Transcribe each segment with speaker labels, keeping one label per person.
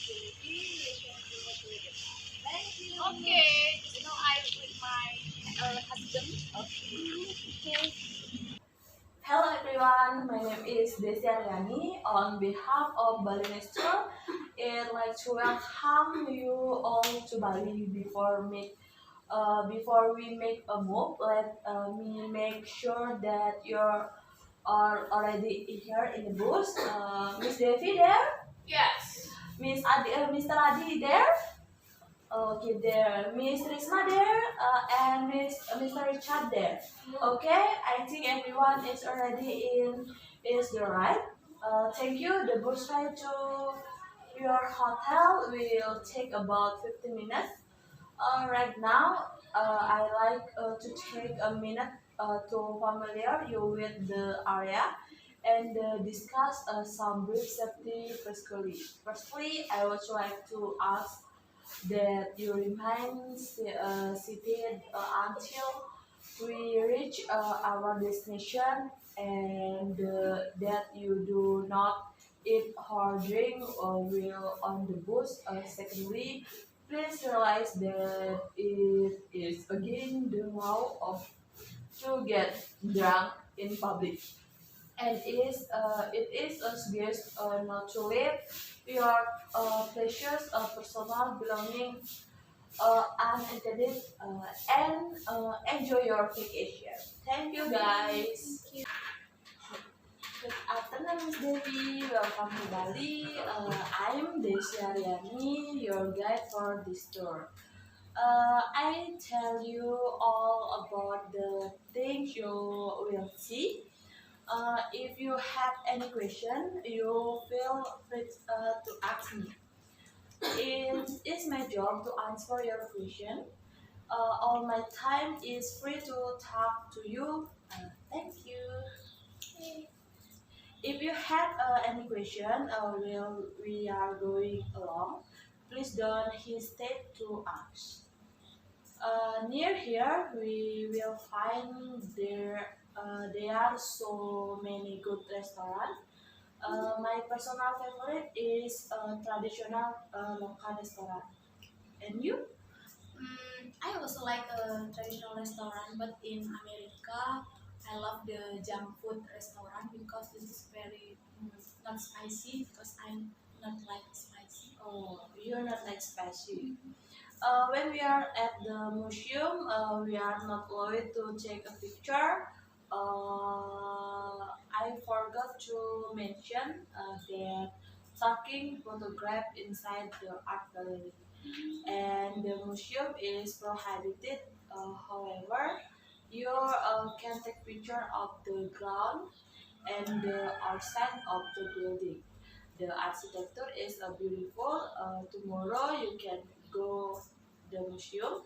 Speaker 1: Okay, I with my husband. Okay.
Speaker 2: Hello everyone, my name is Desi Aryani. On behalf of Bali Nature, I'd like to welcome you all to Bali. Before we make a move, let me make sure that you're already here in the booth. Miss Devi there,
Speaker 1: Yes.
Speaker 2: Mr. Adi there. Okay, there, Miss Risma there, and Mr. Richard there. Okay, I think everyone is already in is the right. Thank you. The bus ride to your hotel will take about 15 minutes. Right now, I like to take a minute to familiar you with the area and discuss some brief safety firstly. Firstly, I would like to ask that you remain seated until we reach our destination and that you do not eat or drink or will on the bus. Secondly, please realize that it is again the law of to get drunk in public and it is a suggest not to leave your precious personal belongings unattended and enjoy your vacation. Thank you guys.
Speaker 1: Thank you.
Speaker 2: Good afternoon, Miss Devi. Welcome to Bali. I'm Desi Aryani, your guide for this tour. I tell you all about the things you will see. If you have any question, you feel free to ask me. It is my job to answer your question. All my time is free to talk to you. Thank you.
Speaker 1: Okay.
Speaker 2: If you have any question while we are going along, please don't hesitate to ask. Near here, we will find there are so many good restaurants. My personal favorite is traditional local restaurant. And you?
Speaker 1: I also like a traditional restaurant, but in America, I love the junk food restaurant because this is very not spicy because I'm not like spicy.
Speaker 2: Oh, you're not like spicy. When we are at the museum, we are not allowed to take a picture. I forgot to mention that taking photograph inside the art gallery and the museum is prohibited. However, you can take picture of the ground and the outside of the building. The architecture is beautiful. Tomorrow you can go the museum.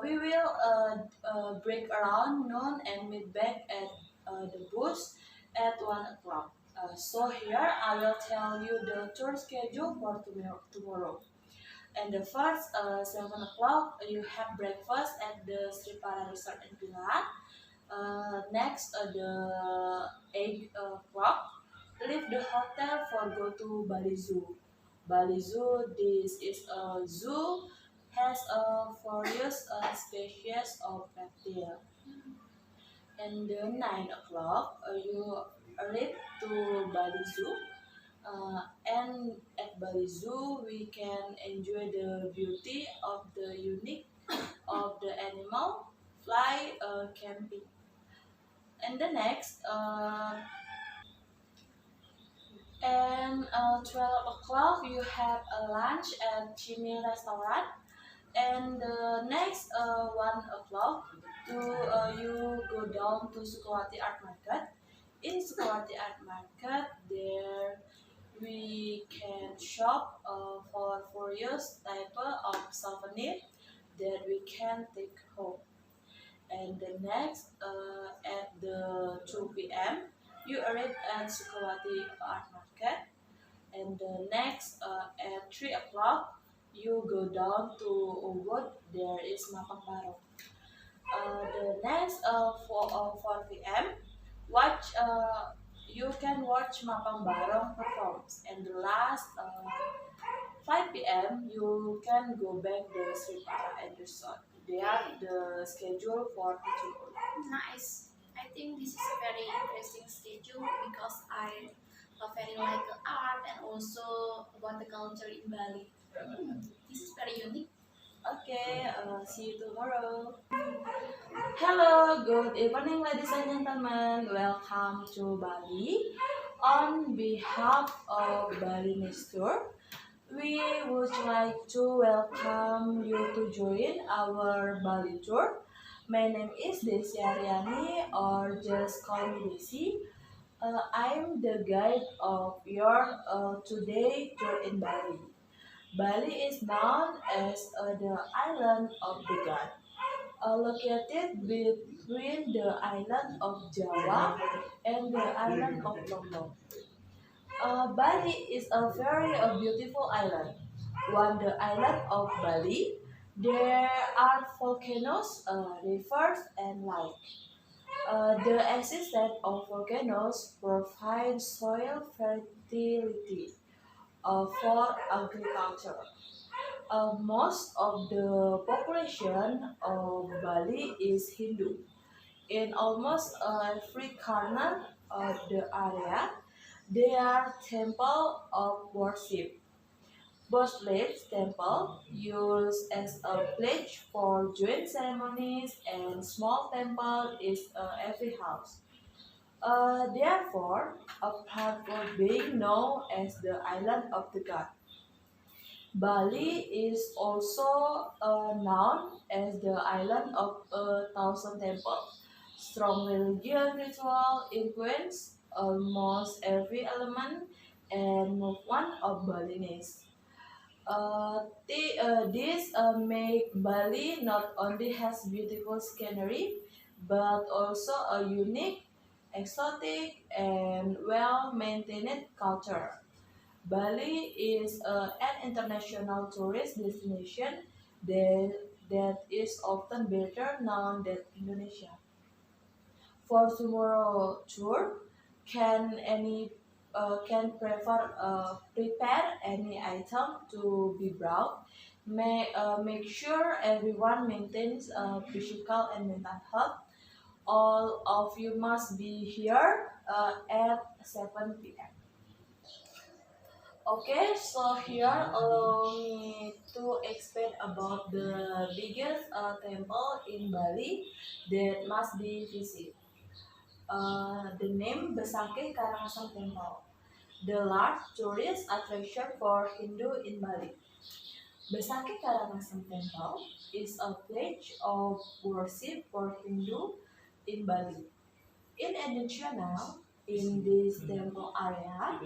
Speaker 2: We will break around noon and meet back at the booth at 1 o'clock. So here I will tell you the tour schedule for tomorrow. And the first 7 o'clock you have breakfast at the Sripara Resort and Villa. Next the 8 o'clock leave the hotel for go to Bali Zoo. Bali Zoo, this is a zoo has a various species of reptile. And then 9 o'clock you arrive to Bali Zoo. And at Bali Zoo we can enjoy the beauty of the unique of the animal, fly camping. And the next and 12 o'clock you have a lunch at Jimmy restaurant and the next 1 o'clock to you go down to Sukawati Art Market. In Sukawati Art Market there we can shop for various type of souvenir that we can take home. And the next at the 2 p.m. you arrive at Sukawati Art Market and the next at 3 o'clock you go down to Ubud, there is Makam Barong. The next 4 p.m. watch you can watch Makam Barong performs and the last 9 p.m. you can go back the Sripara and resort. They are the schedule for teaching.
Speaker 1: Nice. I think this is a very interesting schedule because I very like the art and also about the culture in Bali. This is very unique.
Speaker 2: Okay, see you tomorrow. Hello, good evening, ladies and gentlemen. Welcome to Bali. On behalf of Bali Next Tour, we would like to welcome you to join our Bali tour. My name is Desi Aryani, or just call me Desi. I'm the guide of your today tour in Bali. Bali is known as the island of the god, located between the island of Java and the island of Lombok. Bali is a very beautiful island. On the island of Bali, there are volcanoes, rivers, and lakes. The existence of volcanoes provides soil fertility for agriculture. Most of the population of Bali is Hindu. In almost every corner of the area, there are temples of worship. Birthplace temple used as a place for joint ceremonies, and small temple is every house. Therefore, apart from being known as the island of the god, Bali is also known as the island of a thousand temples. Strong religion ritual influence almost every element and movement of Balinese. This make Bali not only has beautiful scenery, but also a unique, exotic, and well-maintained culture. Bali is an international tourist destination that is often better known than Indonesia. For tomorrow tour, can any can prepare any item to be brought. Make sure everyone maintains physical and mental health. All of you must be here at 7 p.m. Okay, so here allow me to explain about the biggest temple in Bali that must be visited. The name Besakeh Karangasem Temple, the large tourist attraction for Hindu in Bali. Besakeh Karangasem Temple is a place of worship for Hindu in Bali. In addition, in this temple area,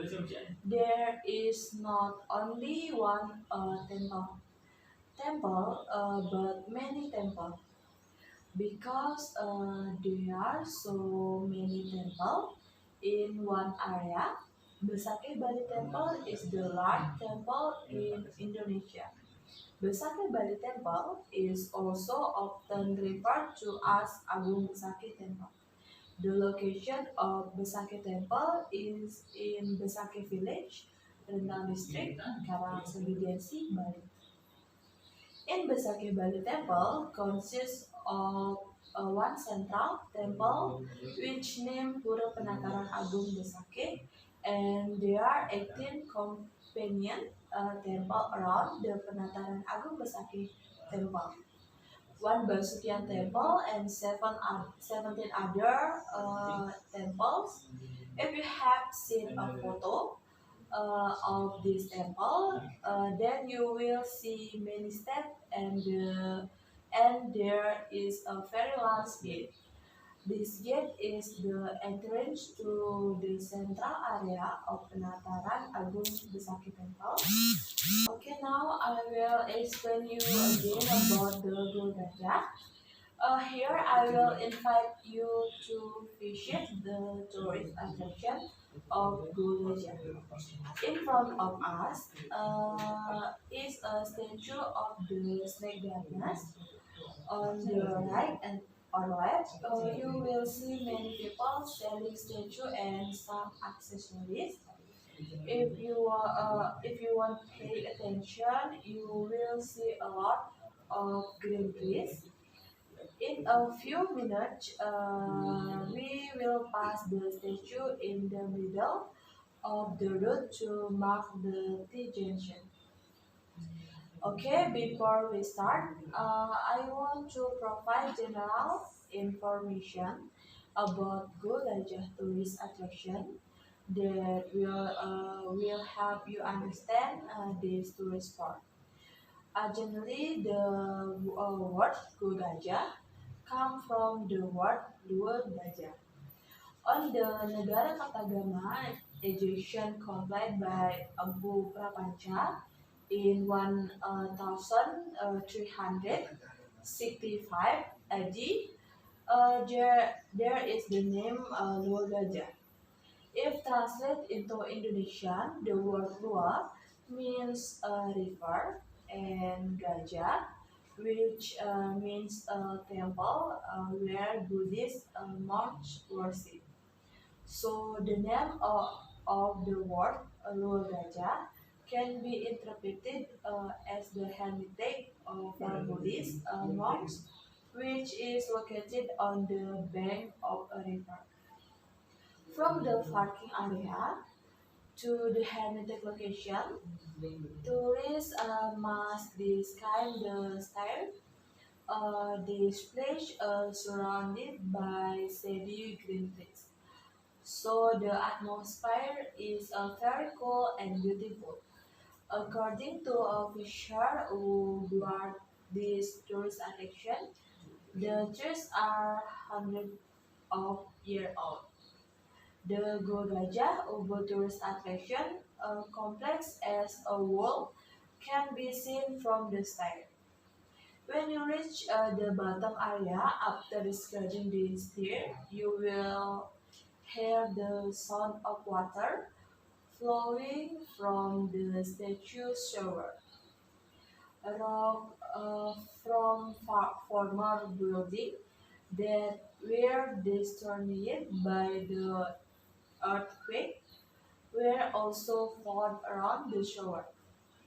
Speaker 2: there is not only one temple, but many temples. Because there are so many temples in one area, Besakeh Bali Temple is the largest temple in Indonesia. Besakeh Bali Temple is also often referred to as Agung Besakeh Temple. The location of Besakeh Temple is in Besakeh Village, Rendang District, Karangasem Regency, Bali. In Besakeh Bali Temple consists of one central temple which named Pura Penataran Agung Besakeh, and there are 18 companion temple around the Penataran Agung Besakeh temple. One Basukian temple and 17 other temples. If you have seen a photo of this temple, then you will see many steps and there is a very large gate. This gate is the entrance to the central area of Penataran Agung Besakeh Temple. Okay, now I will explain you again about the Gurudwara. Here I will invite you to visit the tourist attraction of Gurudwara. In front of us is a statue of the snake goddess. On the right and on left, you will see many people selling statue and some accessories. If you want to pay attention, you will see a lot of green trees. In a few minutes, we will pass the statue in the middle of the road to mark the T junction. Okay, before we start, I want to provide general information about Golgajah tourist attraction that will help you understand this tourist spot. Generally, the word Golgajah come from the word Luar Gajah. On the Negara Kertagama Egyptian compiled by Abu Prapanca in 1365 AD, there is the name Luar Gajah. If translated into Indonesian, the word Luar means river and Gajah, which means a temple where Buddhist monks worship. So the name of the word Luar Gajah can be interpreted as the hermitage of Buddhist monks, which is located on the bank of a river. From the parking area to the hermitage location, tourists must descend the stairs. This place surrounded by shady green trees. So the atmosphere is very cool and beautiful. According to a fisher who guard this tourist attraction, the trees are hundreds of years old. The Golgajah Ubud tourist attraction, complex as a wall, can be seen from the sky. When you reach the bottom area after descending the stair, you will hear the sound of water flowing from the statue's shower. A rock from former building that were destroyed by the earthquake were also found around the shore.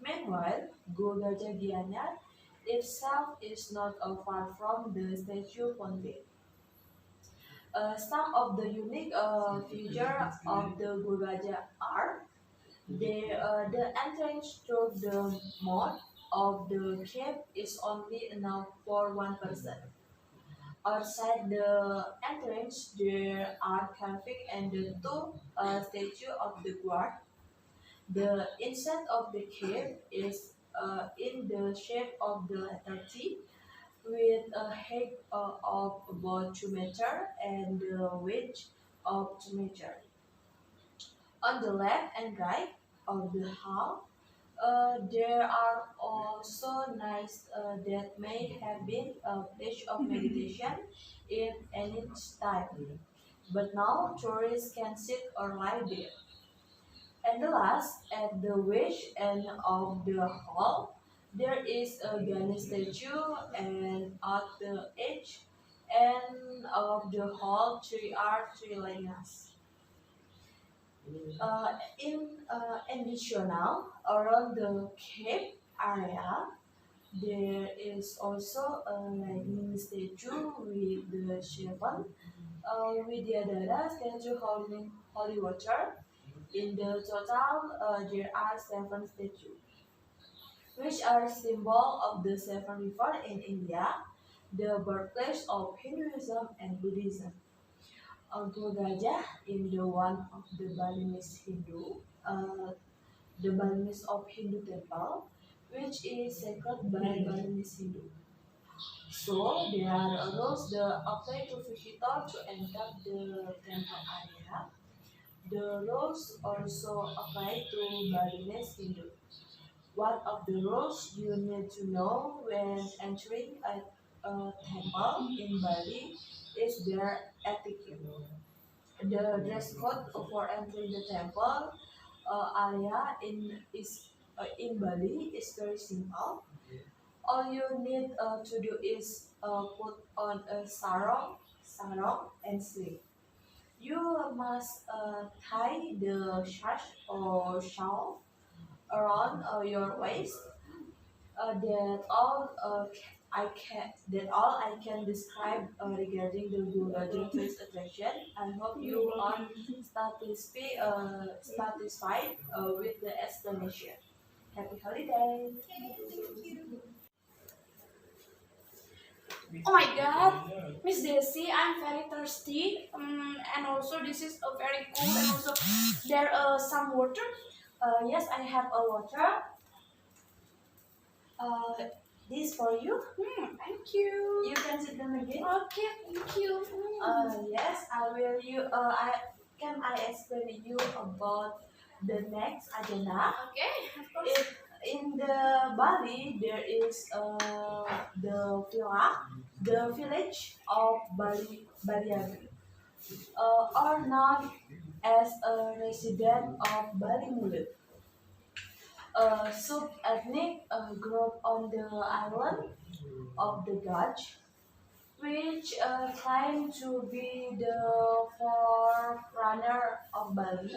Speaker 2: Meanwhile, Gurgaja Gianyar itself is not far from the statue fountain. Some of the unique features of the Gurgaja are the entrance to the mouth of the cave is only enough for one person. Outside the entrance, there are carving and the two statue of the guard. The inside of the cave is in the shape of the letter T, with a height of about 2 meters and a width of 2 meters. On the left and right of the hall, there are also nights that may have been a place of meditation in any time, but now tourists can sit or lie there. And the last, at the west end of the hall, there is a Ganesh statue, and at the edge end of the hall, three are three lingas. In additional, around the cave area, there is also a lightning statue with the seven Vidyadhara statue holding holy water. In the total, there are seven statues, which are symbol of the seven rivers in India, the birthplace of Hinduism and Buddhism. Gajah in the one of the Balinese the Balinese of Hindu temple, which is sacred by Balinese Hindu. So there are rules that apply to visitors to enter the temple area. The rules also apply to Balinese Hindu. One of the rules you need to know when entering a temple in Bali is their etiquette. The dress code for entering the temple area in Bali is very simple. All you need to do is put on a sarong and sleeve. You must tie the sash or shawl around your waist. That all I can describe regarding the tourist attraction. I hope you are satisfied with the explanation. Happy holiday!
Speaker 1: Oh my god, Miss Daisy, I'm very thirsty. And also this is a very cool, and also there some water.
Speaker 2: Yes, I have a water. Uh, this for you.
Speaker 1: Thank you.
Speaker 2: You can sit down again.
Speaker 1: Okay, thank you.
Speaker 2: Yes, I will. I explain you about the next agenda.
Speaker 1: Okay, of course.
Speaker 2: In the Bali, there is the village of Baliagi, or known as a resident of Bali Mulut, a sub-ethnic group on the island of the Gaj, which claim to be the forerunner of Bali.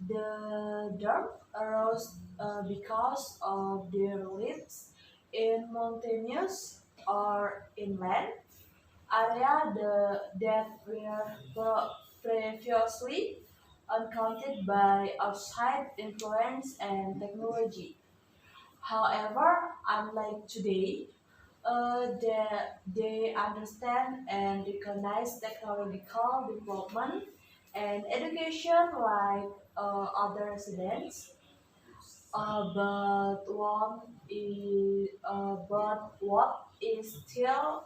Speaker 2: The term arose because of their lives in mountainous or inland area that were previously uncounted by outside influence and technology. However, unlike today, they understand and recognize technological development and education like other residents. But what is still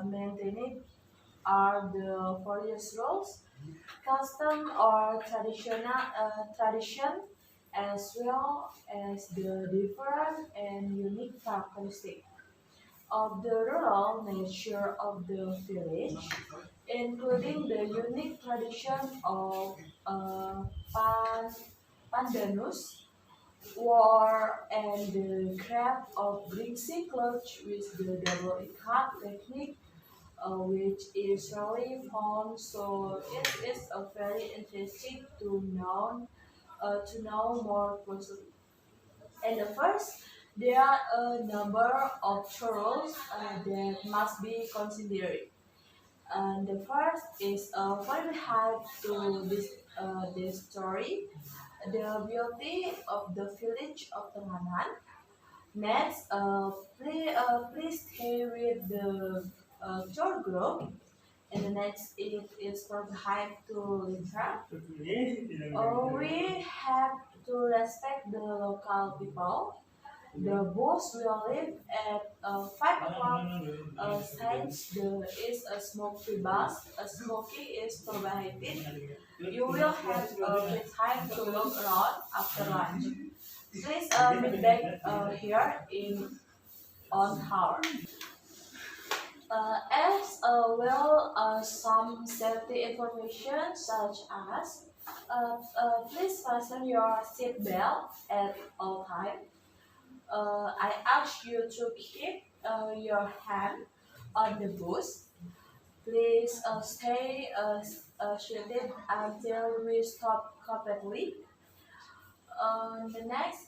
Speaker 2: maintained are the various rules, custom or tradition, as well as the different and unique characteristics of the rural nature of the village, including the unique tradition of uh, pan, pandanus, war, and the craft of greasy clothes with the double ikat technique, which is rarely found. So it is a very interesting to know more closely. And the first, there are a number of rules that must be considered. And the first is what we have to this story, the beauty of the village of Tenganan. Next, please stay with the tour group. And the next, it is from hype to Litra. We have to respect the local people. The bus will leave at 5 o'clock. Since there is a smoky bus, smoking is prohibited. You will have the time to look around after lunch. Please meet back here in on hour. Some safety information such as please fasten your seat belt at all times. I ask you to keep your hand on the bus. Please stay seated until we stop completely. The next,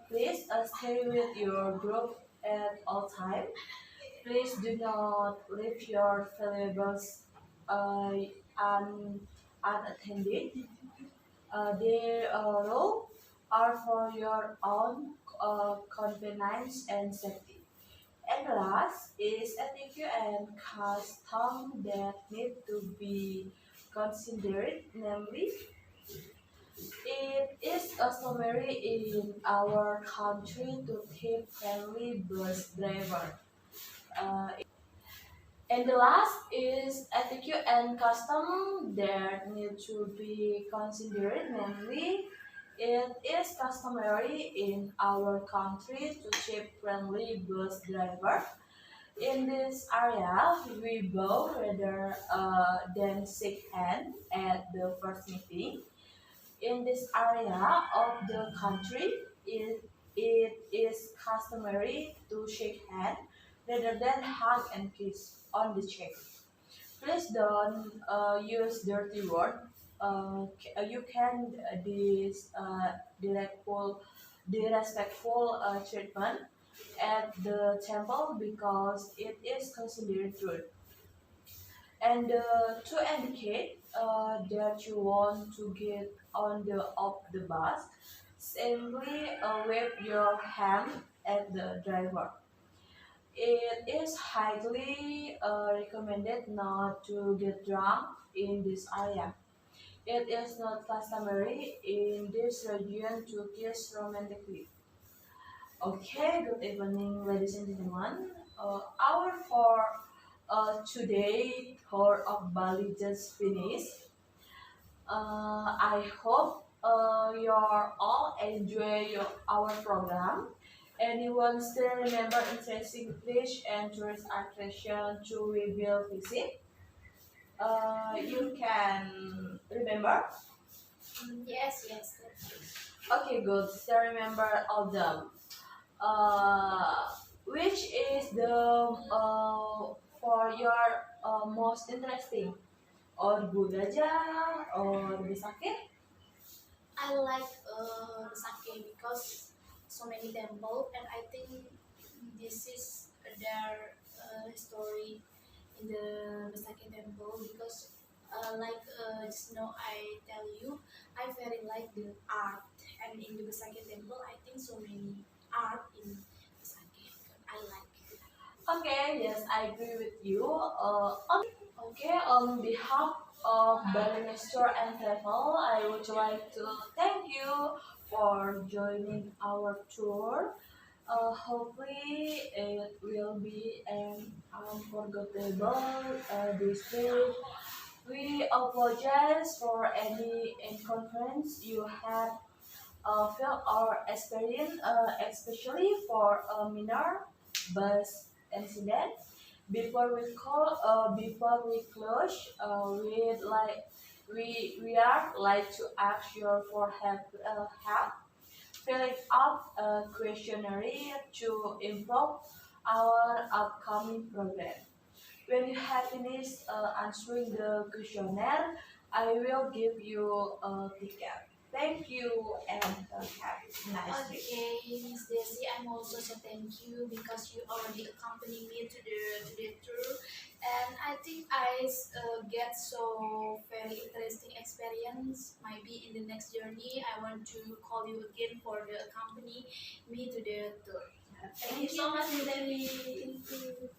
Speaker 2: please stay with your group at all time. Please do not leave your valuables un- unattended. They all are for your own convenience and safety. And the last is etiquette and custom that need to be considered, namely, it is customary in our country to tip friendly bus driver. Uh, and the last is etiquette and custom that need to be considered, namely, it is customary in our country to tip friendly bus driver. In this area, we bow rather than shake hand at the first meeting. In this area of the country, it is customary to shake hand rather than hug and kiss on the cheek. Please don't use dirty word. You can disrespectful, disrespectful treatment at the temple because it is considered rude. And to indicate that you want to get on the of the bus, simply wave your hand at the driver. It is highly recommended not to get drunk in this area. It is not customary in this region to kiss romantically. Okay, good evening, ladies and gentlemen. Our for today tour of Bali just finished. I hope you're all enjoy our program. Anyone still remember interesting fish and tourist attraction to we will visit? You can remember?
Speaker 1: Yes, yes, that's true.
Speaker 2: Okay, good. Still remember all them. Uh, which is the for your most interesting? Or Gulaja or Bisakit?
Speaker 1: I like sake because so many temple, and I think this is their story in the Sake temple because just now I tell you I very like the art, and in the Sake temple I think so many art in Sake. I like it.
Speaker 2: Okay, yes, I agree with you. Okay, on behalf of Ballister and Travel, I would like to thank you for joining our tour. Hopefully, it will be an unforgettable this trip. We apologize for any inconvenience you had felt or experienced, especially for a minor bus incident. Before we close, we are like to ask you for help filling up a questionnaire to improve our upcoming program. When you have finished answering the questionnaire, I will give you a ticket. Thank you and have a nice day.
Speaker 1: Okay, Miss Desi, I'm also say thank you because you already accompanied me to the tour, and I think get so very interesting experience. Maybe in the next journey, I want to call you again for the accompany me to the tour. Thank you so much, Miss Desi.
Speaker 2: Thank you.